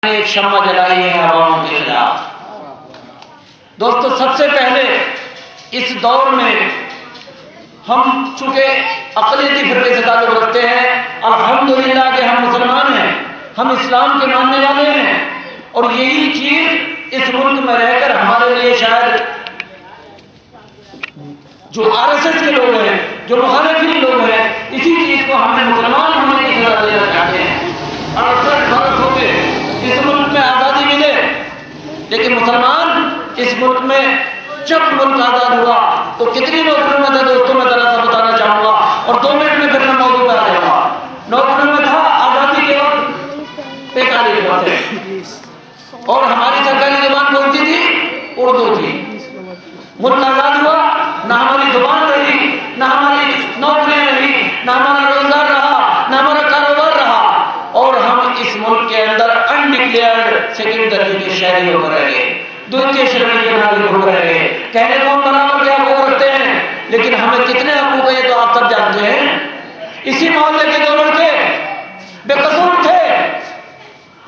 एक शम्मा जलाई है हवाओं के खिलाफ। दोस्तों, सबसे पहले इस दौर में हम चूंकि अक़लियती फ़िरक़े से ताल्लुक़ रखते हैं, अल्हम्दुलिल्लाह के हम मुसलमान हैं, हम इस्लाम के मानने वाले हैं, और यही चीज़ इस मुल्क में रहकर हमारे लिए शायद जो RSS के लोग हैं, जो मुखालिफिन लोग हैं, इसी चीज़ को हमें मुसलमान होने की सज़ा देना चाहते हैं। 68 बरस हो गए इस मुल्क में आज़ादी मिले, लेकिन मुसलमान इस मुल्क में जब मुल्क आज़ाद हुआ तो कितनी नौकरियों में था दोस्तों, मैं जरा सा बताना चाहूँगा और 2 मिनट में फिर मैं मौजूद पर आ जाऊँगा। नौकरियों में था आज़ादी के वक्त 45 परसेंट, और हमारी सरकारी ज़ुबान कौन सी थी? उर्दू थी। मुल्क आज़ाद हुआ, ना हमारी ज़ुबान रही, ना हमारी नौकरियाँ रही, ना हमारा रोजगार रहा, ना हमारा कारोबार रहा, और हम इस मुल्क के अंदर अनडिक्लेयर्ड सेकंड दर्जे के शहरी होकर रह गए, द्वितीय श्रेणी के नागरिक होकर रह गए। कहने को हम बराबर के हकूक़ रखते हैं, लेकिन हमें कितने हकूक़ है तो आप सब जानते हैं। इसी मोहल्ले के 2 लड़के बेकसूर थे,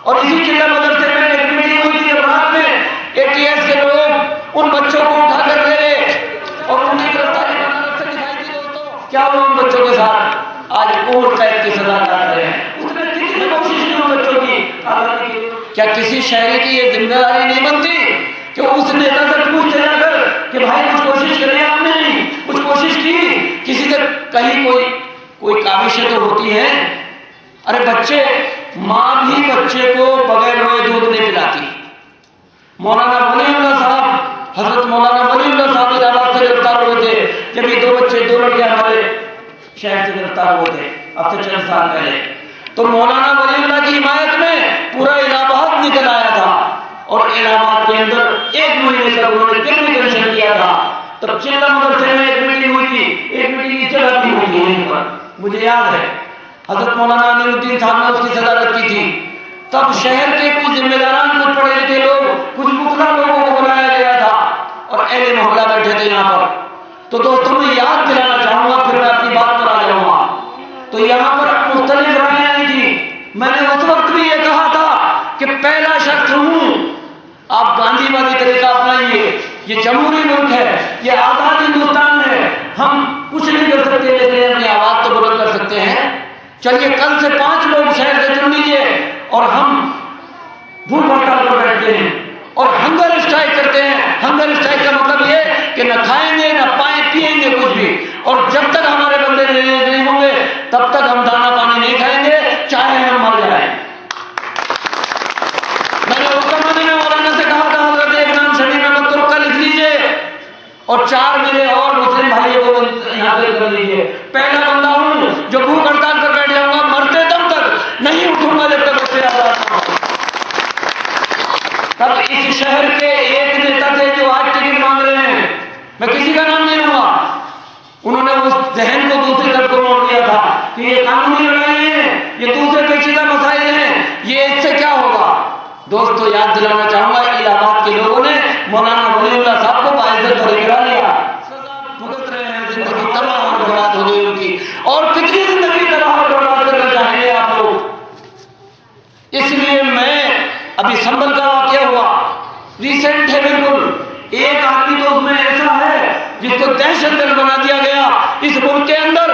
और इसी जिला मदरसे में एक मीटिंग हुई थी रात में, ATS के लोग उन बच्चों को उठाकर ले गए और उनकी गिरफ्तारी दिखाई दी। दोस्तों, क्या हुआ उन बच्चों के साथ? आज उम्र कैद की सजा काट रहे हैं। उसने कितनी कोशिश की उन बच्चों की आज़ादी की। क्या किसी शहरी की ये जिम्मेदारी नहीं बनती कि उस नेता से पूछते जाकर कि भाई कुछ कोशिश करें? आपने नहीं कुछ कोशिश की? किसी से कहीं कोई काविशें तो होती हैं। अरे बच्चे, माँ भी बच्चे को बगैर रोए दूध नहीं पिलाती। मौलाना वलीउल्लाह साहब, हजरत मौलाना वलीउल्लाह साहब इलाहाबाद से गिरफ्तार हुए थे जब ये 2 बच्चे 2 लड़के हमारे शहर से गिरफ्तार हुए थे अब से चंद साल पहले। तो मौलाना वलीउल्लाह की हिमायत में पूरा इलाहाबाद निकल आया था, और इलाहाबाद के अंदर 1 महीने तक उन्होंने कमीशन किया था। तब चिल्ला मदरसे में एक मीटिंग हुई थी, एक मीटिंग इस जगह की हुई थी वहीं पर, मुझे याद है। हजरत मौलाना अमीरुद्दीन साहब ने उसकी सदारत की थी। तब शहर के कुछ जिम्मेदारान, कुछ पढ़े लिखे लोग, कुछ मुखला लोगों को बुलाया गया था, और अहले मोहल्ला बैठे थे यहाँ पर। तो दोस्तों, मैं याद दिलाना चाहूँगा, फिर मैं अपनी बात पर आ जाऊँगा। तो यहाँ पर मुख्तलिफ रायें आई थी। मैंने उस वक्त भी ये कहा था कि पहला शख्स हूँ, आप गांधीवादी तरीका अपनाइए, ये जमहूरी मुल्क है, ये आज़ाद हिंदुस्तान है, हम कुछ नहीं कर सकते, लेकिन अपनी आवाज़ तो बुलंद कर सकते हैं। चलिए, कल से 5 लोग शहर से चुन लीजिए, और हम भूख हड़ताल पर बैठते हैं और हंगर स्ट्राइक करते हैं। हंगर स्ट्राइक का मतलब ये कि न खाएंगे, न पिएंगे कुछ भी, और जब तक हमारे बंदे नहीं होंगे तब तक हम दाना पानी नहीं खाएंगे, चाहे हम मर जाए। मैंने उस जमाने में मौलाना से कहा था, हजरत एक नाम शरीफ अहमद तुर्क का लिख लीजिए, और 4 मेरे और मुस्लिम भाइयों को यहाँ पे कर लीजिए। पहला बंदा हूँ जो भूख हड़ताल पर बैठ जाऊंगा, मरते दम तक नहीं उठूंगा जब तक उससे आजाद ना हो। तब इस शहर के एक नेता थे जो आज टिकट मांग रहे हैं, मैं किसी का नाम नहीं लूंगा, उन्होंने उस जहन को दूसरी तरफ को मोड़ दिया था कि ये कानूनी लड़ाई है, ये दूसरे पेचीदा मसाइल हैं, ये इससे क्या होगा। दोस्तों, याद दिलाना चाहूंगा, इलाहाबाद के लोगों ने मौलाना वलीउल्लाह साहब को बाइज्जत बरी करा लिया। भुगत रहे हैं, जिंदगी तबाह और बर्बाद हो गई उनकी, और कितनी जिंदगी तबाह और बर्बाद करना चाहेंगे आप लोग। इसलिए मैं अभी संभल का वाकया हुआ, रिसेंट है बिल्कुल, एक आदमी तो उसमें ऐसा है जिसको दहशतगर्द बना दिया गया इस मुल्क के अंदर,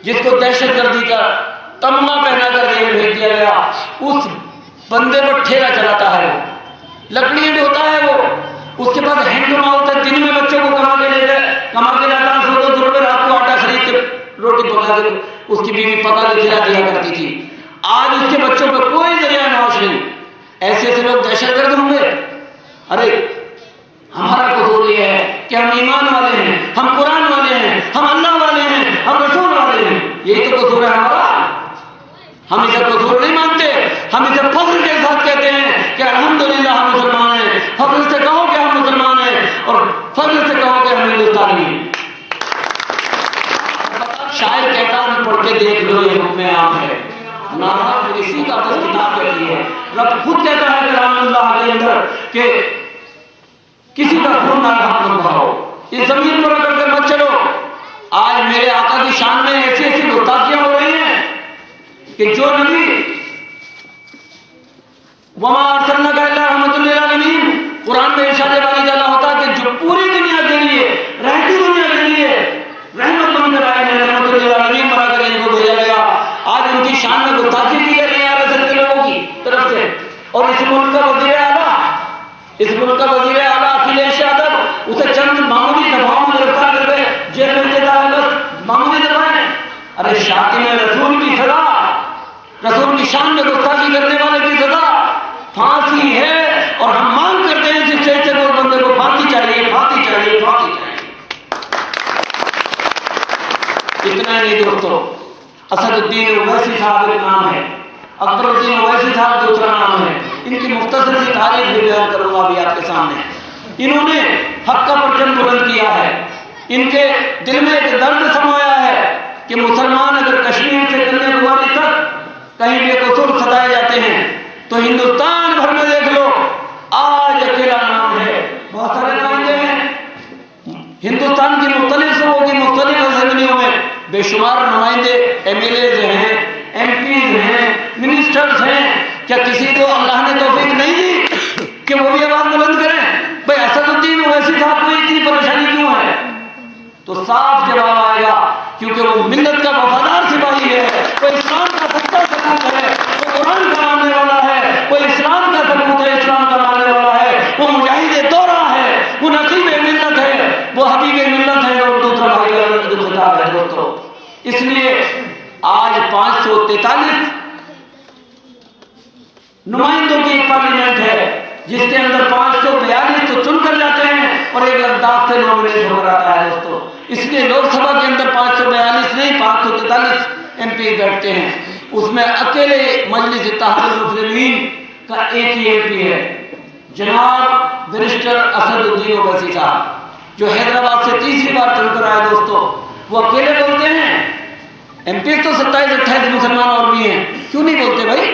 जिसको दहशतगर्दी का तमगा पहना कर जेल भेज दिया गया। उस बंदे पर ठेला चलाता है, वो लकड़ी ढोता है, वो उसके पास हैंड टू माउथ है। दिन में बच्चों को कमा के लाता, 100-200 रुपये, रात को आटा खरीद के रोटी पका के उसकी बीवी पका के खिला दिया करती थी। आज उसके बच्चों पर कोई जरिया नौश नहीं। ऐसे लोग दहशतगर्द होंगे? अरे हमारा कसूर ये है कि हम ईमान वाले हैं, हम कुरान वाले हैं, हम अल्लाह वाले हैं, हम रसूल वाले हैं, यही तो कसूर है हमारा। हम इसे कसूर नहीं मानते, हम इसे फख्र के साथ कहते हैं कि अल्हम्दुलिल्लाह हम मुसलमान हैं। फख्र से कहो कि हम मुसलमान हैं, और फख्र से कहो कि हम हिंदुस्तानी हैं। शायर कहता है, पढ़ के देख लो, ये हुक्म आम है, नाहक किसी का बस किताब कहती है। रब खुद कहता है कलामुल्लाह के अंदर कि किसी का खून ना मत बहाओ, इस जमीन पर अकड़ कर मत चलो। आज मेरे आका की शान में ऐसी ऐसी गुस्ताखियां हो रही हैं कि जो नबी वमा अरसलनाका इल्ला रहमतुल लिल आलमीन। कुरान में इरशाद बारी ताला होता है कि जो पूरी दुनिया के लिए, रहती दुनिया के लिए रहमत बनकर आए हैं, रहमतुल लिल आलमीन बनाकर इनको भेजा गया। आज उनकी शान में गुस्ताखी की जा रही है अरसल के लोगों की तरफ से। और इस मुल्क का वजीर आला अखिलेश यादव उसे चंद मामूली दफाओं में गिरफ्तार करके जेल में देता है, बस मामूली दफाएं। अरे शातिम रसूल की सजा, रसूल की शान में गुस्ताखी करने वाले की सजा फांसी है। और हम मांग करते हैं जिस चैचे को बंदे को फांसी चाहिए, फांसी चाहिए, फांसी चाहिए। इतना नहीं दोस्तों, असदुद्दीन ओवैसी साहब एक नाम है, अकबरुद्दीन ओवैसी साहब दूसरा नाम है। इनकी मुख्तसर सी तारीफ भी बयान करूंगा अभी आपके सामने। इन्होंने हक का परचम बुलंद किया है। इनके दिल में एक दर्द समाया है कि मुसलमान अगर कश्मीर से कन्याकुमारी तक कहीं बेकसूर सताए जाते हैं तो हिंदुस्तान भर में देख लो आज अकेला नाम है, बहुत सारे नुमाइंदे हैं हिंदुस्तान की मुख्तलिफ सूबों की मुख्तलिफ असेंबलियों में, बेशुमार नुमाइंदे एमएलए हैं, एमपीज हैं, मिनिस्टर्स हैं। क्या किसी को अल्लाह ने तौफीक नहीं दी कि वो भी आवाज बुलंद करें? भाई असदुद्दीन ओवैसी साहब को इतनी परेशानी क्यों है? तो साफ जवाब आएगा, क्योंकि वो मिल्लत का वफादार सिपाही है, वो इस्लाम का सच्चा सबूत है, वो कुरान का मानने वाला है, वो इस्लाम का सबूत है, इस्लाम का मानने वाला है, वो मुजाहिद दौरा है, वो नसीब मिल्लत है, वो हबीब मिल्लत है और दूसरा भाई है दोस्तों। इसलिए आज 543 नुमाइंदों की एक पार्लियामेंट है जिसके अंदर 542 तो चुनकर जाते हैं और 1 लद्दाख से नॉमिनेट होकर आता है दोस्तों। इसलिए लोकसभा के अंदर 542 नहीं 543 एमपी बैठते हैं। उसमें अकेले मजलिस इत्तेहादुल मुस्लिमीन का एक ही एमपी है, जनाब बैरिस्टर असदुद्दीन ओवैसी साहब, जो हैदराबाद से तीसरी बार चुनकर आए दोस्तों। वो अकेले बोलते हैं। एमपी तो 27-28 मुसलमान और भी हैं, क्यों नहीं बोलते भाई?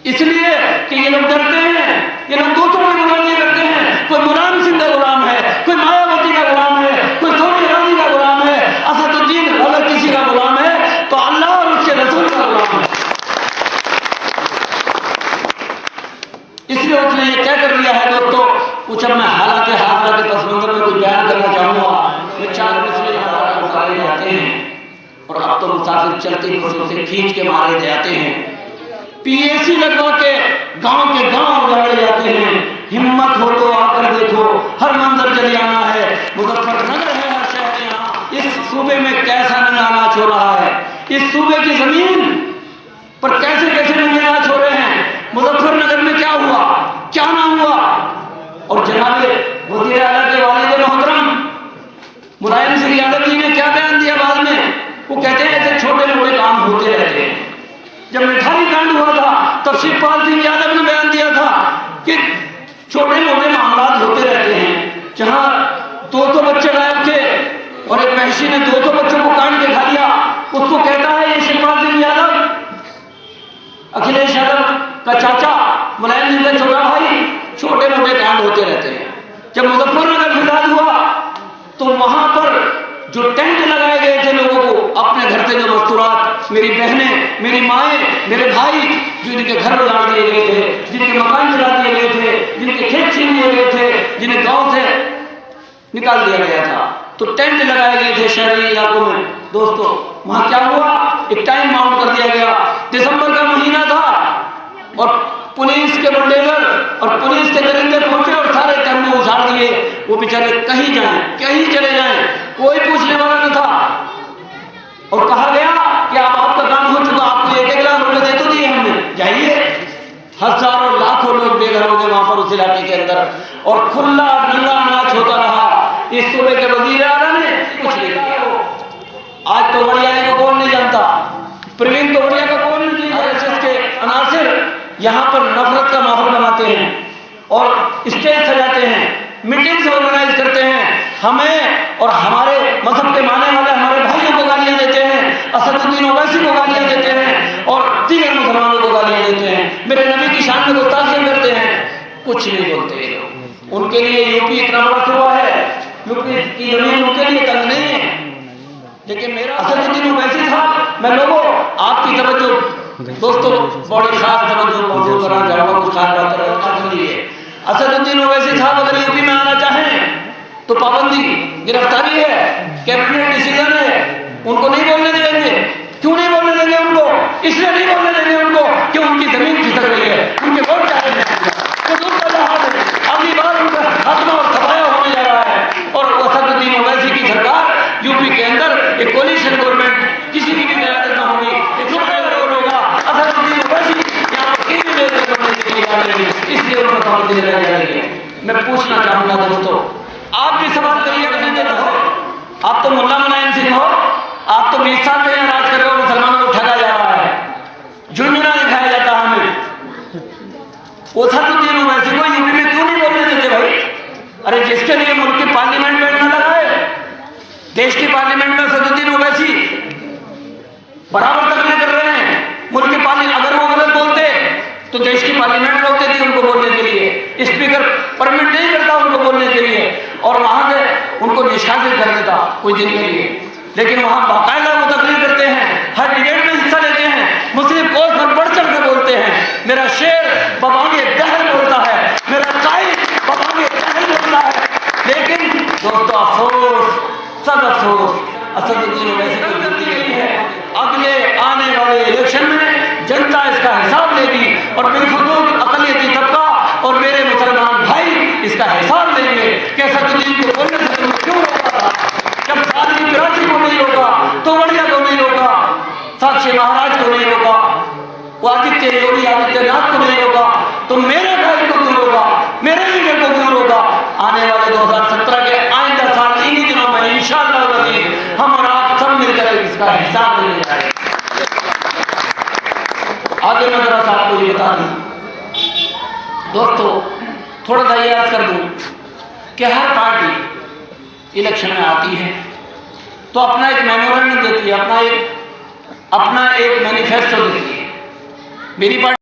इसलिए कि ये लोग डरते हैं, ये लोग दूसरों की गुलामी करते हैं। कोई मुलायम सिंह का गुलाम है, कोई मायावती का गुलाम है, कोई सोनिया गांधी का गुलाम है। असदुद्दीन अगर किसी का गुलाम है तो अल्लाह और उसके रसूल का गुलाम है। इसलिए उसने ये क्या कर दिया है दोस्तों, कुछ अब मैं हालात हादरा के पस मंजर में कुछ बयान करना चाहूंगा। ये 4 मुस्लिम हालात जाते हैं और अब तो मुसाफिर चलती बसों से खींच के मारे जाते हैं, पीएसी लगवा के गांव उजाड़े जाते हैं। हिम्मत हो तो आकर देखो, हर मंजर जलियाना है, मुजफ्फरनगर है हर शहर यहाँ। इस सूबे में कैसा नंगानाच हो रहा है, इस सूबे की जमीन पर कैसे कैसे नंगानाच हो रहे हैं। मुजफ्फरनगर में क्या हुआ, क्या ना हुआ। और जनाब वज़ीर आला के वालिद मोहतरम मुलायम सिंह यादव जी ने क्या बयान दिया बाद में? वो कहते हैं ऐसे छोटे मोटे काम होते रहते हैं। जब मिठाई कांड हुआ था तब शिवपाल सिंह यादव ने बयान दिया था कि छोटे मोटे मामला होते रहते हैं। जहां 200 बच्चे गायब थे और एक महशी ने 200 बच्चों को काट के खा लिया, उसको कहता है ये शिवपाल सिंह यादव, अखिलेश यादव का चाचा, मुलायम सिंह का छोटा भाई। छोटे मोटे कांड होते रहते हैं। जब मुजफ्फरनगर विवाद हुआ तो वहां पर जो टेंट लगाए गए थे लोगों को, अपने घर से जो मस्तूरात, मेरी बहनें, मेरी माएँ, मेरे भाई, जो जिनके घर उजाड़ दिए गए थे, जिनके मकान गिरा दिए गए थे, जिनके खेत छीन लिए गए थे, जिन्हें गांव से निकाल दिया गया था, तो टेंट लगाए गए थे शहरी इलाकों में दोस्तों। वहां क्या हुआ, एक टाइम बाउंड कर दिया गया, दिसंबर का महीना था और पुलिस के बुलडोजर और पुलिस के दरिंदे पहुंचे और सारे तंबू उछाड़ दिए। वो बेचारे कहीं जाएं, कहीं चले जाएं, कोई पूछने वाला न था। और कहा गया कि आप आपका काम हो चुका, आपको 1-1 लाख रुपए दे तो दिए हमने, जाइए। हजारों लाखों लोग बेघर हो गए वहां पर उस इलाके के अंदर और खुला नंगा नाच होता रहा। इस सूबे के वजीर आला ने कुछ नहीं किया। आज तो वड़िया को कौन नहीं जानता, प्रवीण तो वड़िया का कौन नहीं जानता। आरएसएस के अनासिर यहाँ पर नफरत का माहौल बनाते हैं और स्टेज सजाते हैं, मीटिंग्स ऑर्गेनाइज करते हैं, हमें और हमारे मजहब के मानने वाले हमारे भाइयों को गालियां देते हैं, असदुद्दीन ओवैसी को गालियां देते हैं और दीगर मुसलमानों को गालियां देते हैं, मेरे नबी की शान में गुस्ताखी करते हैं, कुछ नहीं बोलते। उनके लिए यूपी इतना बड़ा सूबा है, यूपी की जमीन उनके लिए तंग नहीं है। लेकिन मेरा असदुद्दीन ओवैसी साहब, मैं लोगों आपकी तवज्जो दोस्तों बड़ी खास तवज्जो मौजूद करना चाहूंगा, कुछ खास बात सुनिए। असदुद्दीन ओवैसी साहब अगर यूपी में आना चाहें तो पाबंदी, गिरफ्तारी है, कैबिनेट डिसीजन है, उनको नहीं बोलने देंगे। क्यों नहीं बोलने देंगे उनको? इसलिए नहीं बोलने देंगे उनको कि उनकी जमीन खिसक रही है, उनके वोट चाहे अगली बार उनका खात्मा और सफाया होने जा रहा है। और असदुद्दीन ओवैसी की सरकार यूपी के अंदर एक कोलिशन गवर्नमेंट किसी की भी क़यादत न होगी, एक रोल होगा। असदुद्दीन ओवैसी यहाँ पर इसलिए उनको पाबंदी लगाई जाएगी। मैं पूछना चाहूंगा दोस्तों, आप भी सवाल करिए, आप तो मुल्ला मुलायम सिंह हो, आप तो 20 साल से यहाँ राज कर रहे हो, मुसलमानों को ठगा जा रहा है, जुर्मिना दिखाया जाता है हमें। असदुद्दीन ओवैसी को यूपी में क्यों नहीं बोलने देते भाई? अरे जिसके लिए मुल्क की पार्लियामेंट में न लगाए, देश की पार्लियामेंट में असदुद्दीन ओवैसी बराबर तक नहीं कर रहे हैं। मुल्क की पार्लियामेंट अगर वो गलत बोलते तो देश की पार्लियामेंट रोक देती उनको बोलने के लिए, स्पीकर परमिट नहीं करता उनको बोलने के लिए, और वहां से उनको निष्कासित कर देता कुछ दिन के लिए। लेकिन वहां बाकायदा वो तकरीर करते हैं, हर डिबेट में हिस्सा लेते हैं, मुस्लिम कौज पर बढ़ चढ़ कर बोलते हैं। मेरा शेर बबांगे दहर बोलता है, मेरा कायद बबांगे दहर बोलता है। लेकिन दोस्तों अफसोस, सब अफसोस, असदुद्दीन ओवैसी को गलती नहीं है। अगले आने वाले इलेक्शन में जनता इसका हिसाब लेगी और बिलखुसूस अक़लियती तबका और मेरे मुसलमान भाई इसका हिसाब लेंगे कि असदुद्दीन को बोलने से तुम क्यों रोका था। जब सादगी पिराची को नहीं रोका तो वड़िया को नहीं रोका, साक्षी महाराज को नहीं रोका, वो आदित्य योगी आदित्यनाथ को नहीं रोका, तो मेरे भाई को क्यों रोका, मेरे लीडर को क्यों रोका। आने वाले 2017 के आइंदा साल इन्हीं दिनों में इंशाअल्लाह हम और आप सब मिलकर इसका हिसाब लेने जाएंगे। आगे मैं जरा सा आपको ये बता दूं दोस्तों, थोड़ा सा याद कर दूं कि हर पार्टी इलेक्शन में आती है तो अपना एक मेमोरेंडम देती है, अपना एक मैनिफेस्टो देती है। मेरी पार्टी